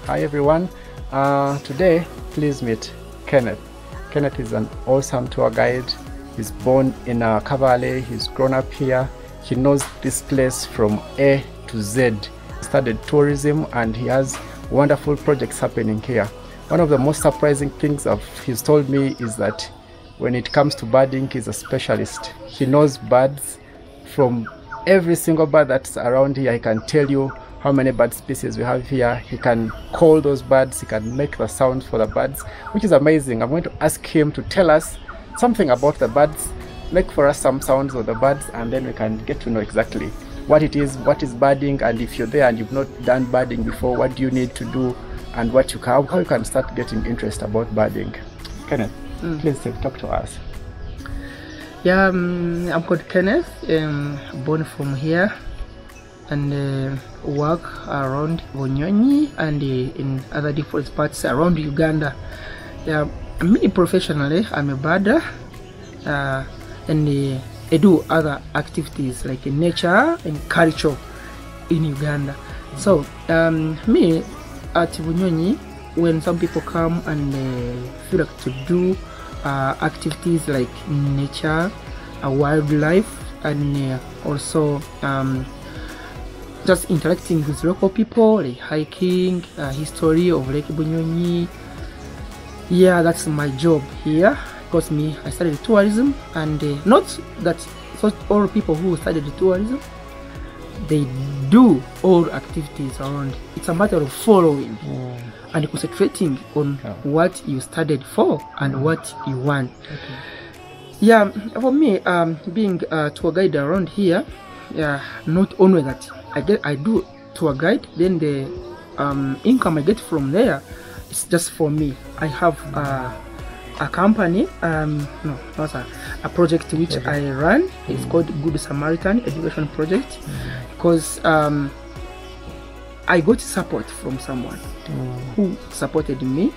Hi everyone. Today, please meet Kenneth. Kenneth is an awesome tour guide. He's born in Kabale. He's grown up here. He knows this place from A to Z. He studied tourism and he has wonderful projects happening here. One of the most surprising things he's told me is that when it comes to birding, he's a specialist. He knows birds from every single bird that's around here. He can tell you how many bird species we have here. He can call those birds. He can make the sounds for the birds, which is amazing. I'm going to ask him to tell us something about the birds, make for us some sounds of the birds, and then we can get to know exactly what it is, what is birding, and if you're there and you've not done birding before, what do you need to do, and how you can start getting interest about birding. Kenneth, please talk to us. Yeah, I'm called Kenneth. Born from here and work around Bunyonyi and in other different parts around Uganda. Yeah, me professionally, I'm a birder, and I do other activities like nature and culture in Uganda. So me at Bunyonyi, when some people come and feel like to do activities like nature, wildlife, and also just interacting with local people, like hiking, history of Lake Bunyonyi. Yeah, that's my job here. Because I studied tourism, and not that all people who studied tourism, they do all activities around. It's a matter of following and concentrating on what you studied for and what you want. Yeah, for me, being a tour guide around here, not only that I do tour guide, then the income I get from there is just for me. I have a company, a project which I run. It's called Good Samaritan Education Project, because I got support from someone who supported me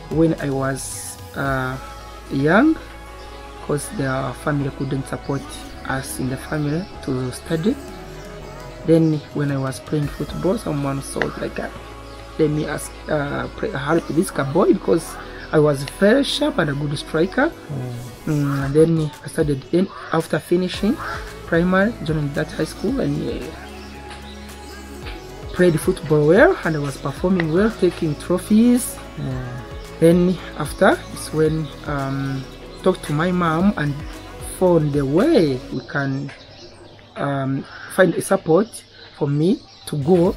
when I was young, because their family couldn't support us in the family to study. Then when I was playing football, someone thought like, let me help this boy, because I was very sharp and a good striker. And then I started, then after finishing primary, joined that high school and played football well, and I was performing well, taking trophies. Then after is when talked to my mom and found the way we can find a support for me to go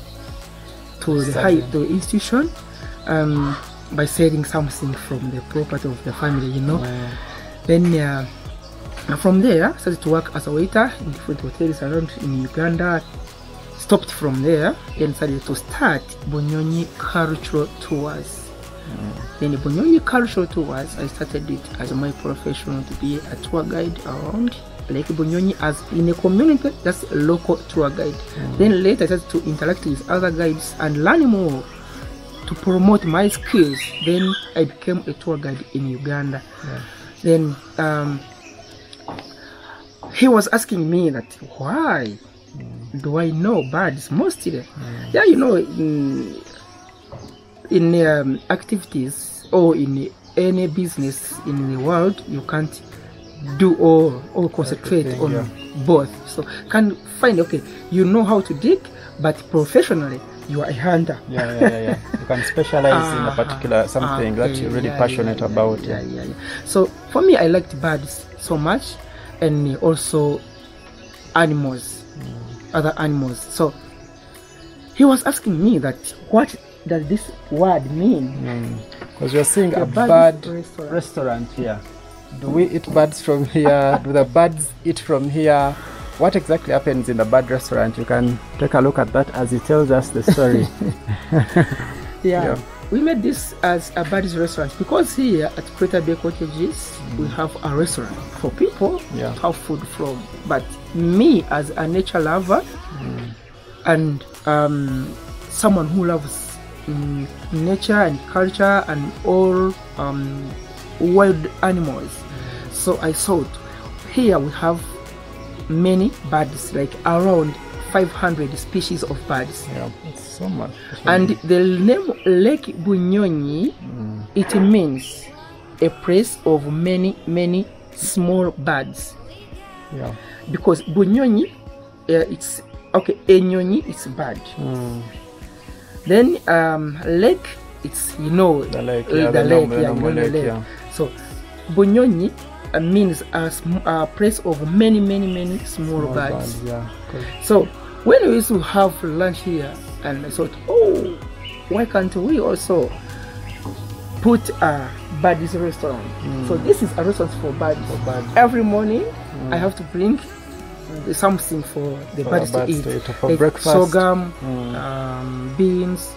to the institution by selling something from the property of the family, you know. Then from there I started to work as a waiter in different hotels around in Uganda. Stopped from there, then started to start Bunyonyi Cultural Tours. Then Bunyonyi Cultural Tours, I started it as my profession to be a tour guide around Lake Bunyonyi as in a community, that's a local tour guide. Then later I started to interact with other guides and learn more to promote my skills. Then I became a tour guide in Uganda. Then he was asking me that why do I know birds mostly? Yeah, you know, in activities or in any business in the world, you can't do or concentrate on both. So can find, okay, you know how to dig, but professionally you are a hunter. You can specialize in a particular something that you're really passionate about. So for me, I liked birds so much, and also animals, other animals. So he was asking me that what does this word mean? Because you're seeing a bird restaurant here. Do we eat birds from here? Do the birds eat from here? What exactly happens in the bird restaurant? You can take a look at that as he tells us the story. We made this as a birds restaurant because here at Crater Bay Cottages we have a restaurant for people to have food from. But me as a nature lover and someone who loves nature and culture and all wild animals, so I thought here we have many birds, like around 500 species of birds. Yeah, it's so much. And the name Lake Bunyonyi, it means a place of many small birds. Yeah. Because Bunyonyi, it's okay. Enyonyi, it's bird. Then lake, it's the lake. Yeah, the lake. lake. Yeah. So Bunyonyi means a place of many small birds. Yeah. So when we used to have lunch here, and I thought, oh, why can't we also put a birds restaurant? So this is a restaurant for birds. Every morning I have to bring something for the birds to eat, for like breakfast, sorghum, beans,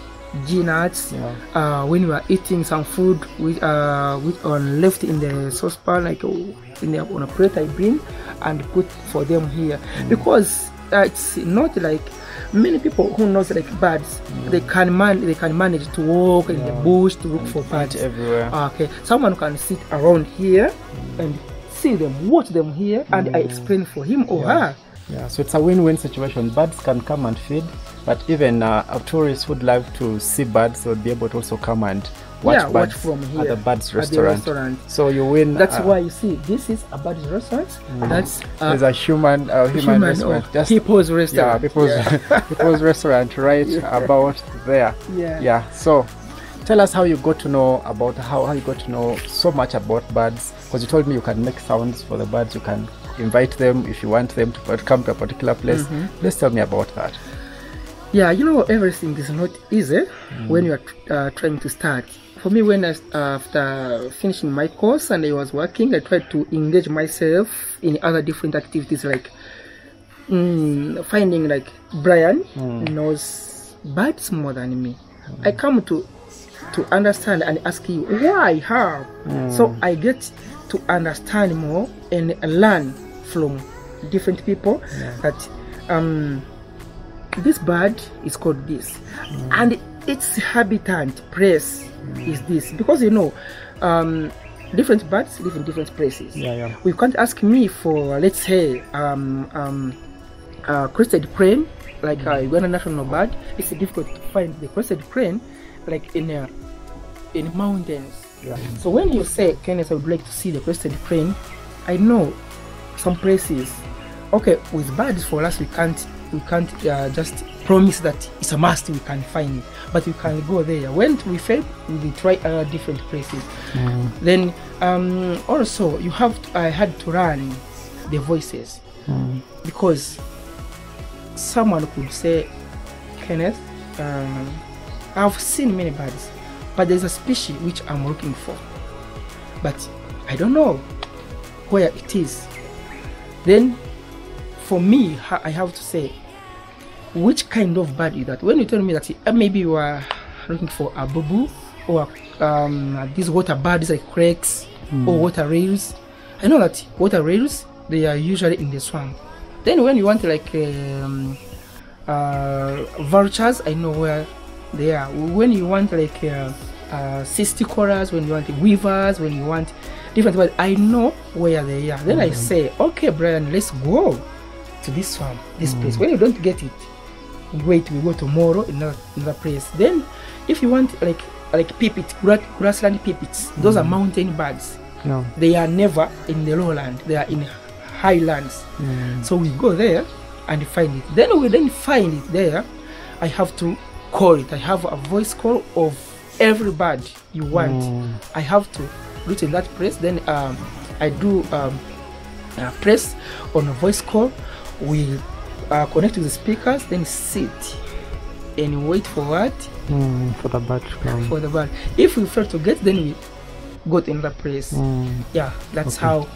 nuts. When we are eating some food with on left in the saucepan, like on a plate, I bring and put for them here, because it's not like many people who knows like birds. They can manage to walk in the bush to look for birds everywhere. Okay, someone can sit around here and see them, watch them here, and I explain for him or her. Yeah, so it's a win-win situation. Birds can come and feed, but even tourists would like to see birds, so they'll be able to also come and watch birds from here at the birds restaurant. So you win. That's why you see this is a birds restaurant. That's there's a human restaurant. Just people's restaurant. People's restaurant right about there. Yeah. So tell us how you got to know about how you got to know so much about birds, because you told me you can make sounds for the birds. You can invite them if you want them to come to a particular place. Please tell me about that. Yeah, you know, everything is not easy when you are trying to start. For me, when after finishing my course and I was working, I tried to engage myself in other different activities, like finding like Brian knows birds more than me. I come to understand and ask you why, how. So I get to understand more and learn from different people that this bird is called this, and its habitat place is this, because you know different birds live in different places. We can't ask me for, let's say, crested crane, like Uganda national bird. It's difficult to find the crested crane like in mountains. So when you say, Kenneth, I would like to see the crested crane, I know some places. Okay, with birds, for us, we can't just promise that it's a must we can find it, but we can go there. When we fail, we will try different places. Then also I had to learn the voices, because someone could say, Kenneth, I've seen many birds, but there's a species which I'm looking for, but I don't know where it is. Then for me, I have to say, which kind of bird is that? When you tell me that maybe you are looking for a bubu, or these water birds like cracks or water rails, I know that water rails, they are usually in the swamp. Then when you want like vultures, I know where they are. When you want like cisticolas, when you want weavers, when you want different birds, I know where they are. Then I say, okay, Brian, let's go to this swamp, this place. When you don't get it, wait, we go tomorrow in another place. Then if you want like pipit, grassland pipits, those are mountain birds. They are never in the lowland, they are in highlands. So we go there and find it. Then we find it there, I have to call it. I have a voice call of every bird you want. I have to reach in that place. Then I do press on a voice call. We connect to the speakers, then sit and wait for what? For the bird to come. For the bird. If we fail to get, then we go to another place. Yeah, that's how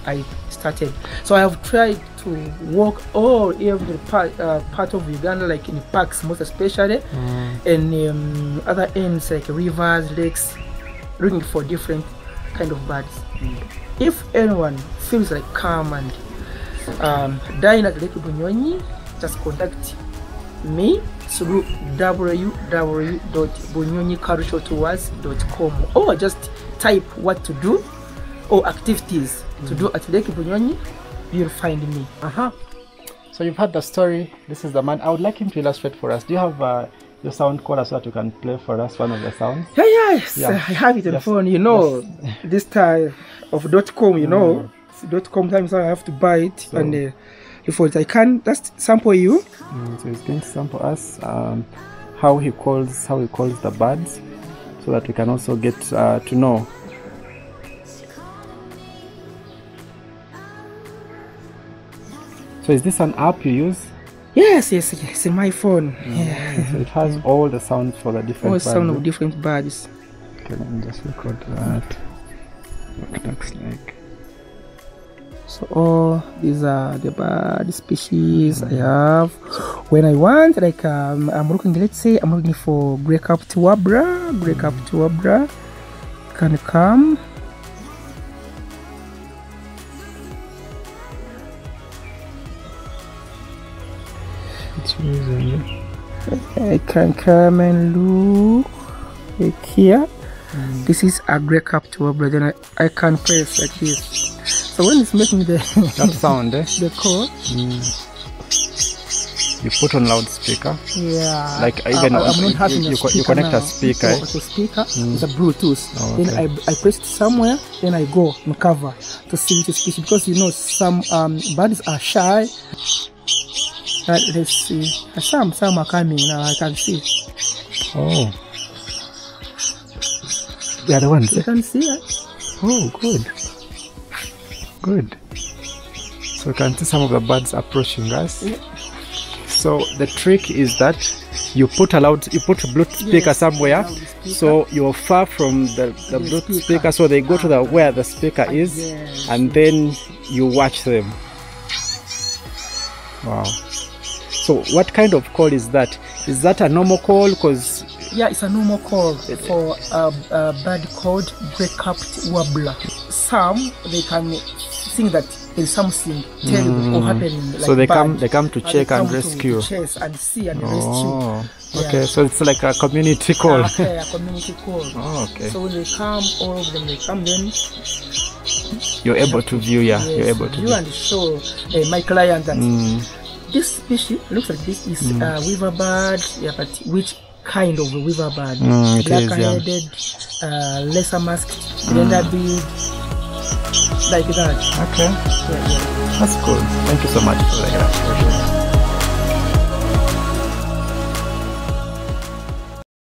I started. So I have tried to walk every part of Uganda, like in parks most especially, and other ends like rivers, lakes, looking for different kind of birds. If anyone feels like calm and dine at Lake Bunyonyi, just contact me through www.bunyonyiculturaltours.com, or just type what to do or activities to do at Lake Bunyonyi. You'll find me. So you've heard the story. This is the man. I would like him to illustrate for us. Do you have your sound caller so that you can play for us one of the sounds? Yes, Yeah. I have it on the phone. You know, this type of .com. You know, .com times I have to buy it So, and before it I can just sample you. So he's going to sample us how he calls the birds, so that we can also get to know. So is this an app you use? Yes, in my phone. So it has all the sounds for the different birds. All sound of different birds. Okay, let me just record that. What it looks like. So all these are the bird species I have. When I want, like I'm looking, let's say I'm looking for grey-capped warbler. Grey-capped warbler can come. I can come and look like here. This is a grey-capped warbler. Then I can press like this. So when it's making the that sound, the call, you put on loudspeaker. Yeah. Like even I'm not having you a connect now. a speaker. So the speaker is a Bluetooth. Oh, okay. Then I press it somewhere. Then I go and cover to see which species, because you know some birds are shy. Let's see. Some are coming now. I can see. Oh, they are the ones. You can see it. Oh, good. So you can see some of the birds approaching us. Yeah. So the trick is that you put a Bluetooth speaker somewhere, so you're far from the Bluetooth speaker, so they go to the where the speaker is, and then you watch them. Wow. So what kind of call is that? Is that a normal call? Because yeah, it's a normal call for a bird called grey-capped warbler. Some they can think that there's something terrible or happening. Like so they bird, come to check and rescue. To chase and see and Oh, rescue. okay. So it's like a community call. Okay, a community call. Oh, okay. So when they come, all of them they come, then you're able to view. Yeah, yes, you're able to view. and show my client that this species looks like this is a weaver bird. Yeah, but which kind of a weaver bird? Black-headed, lesser masked, slender bead, like that. Okay, Yeah. that's cool. Thank you so much for that.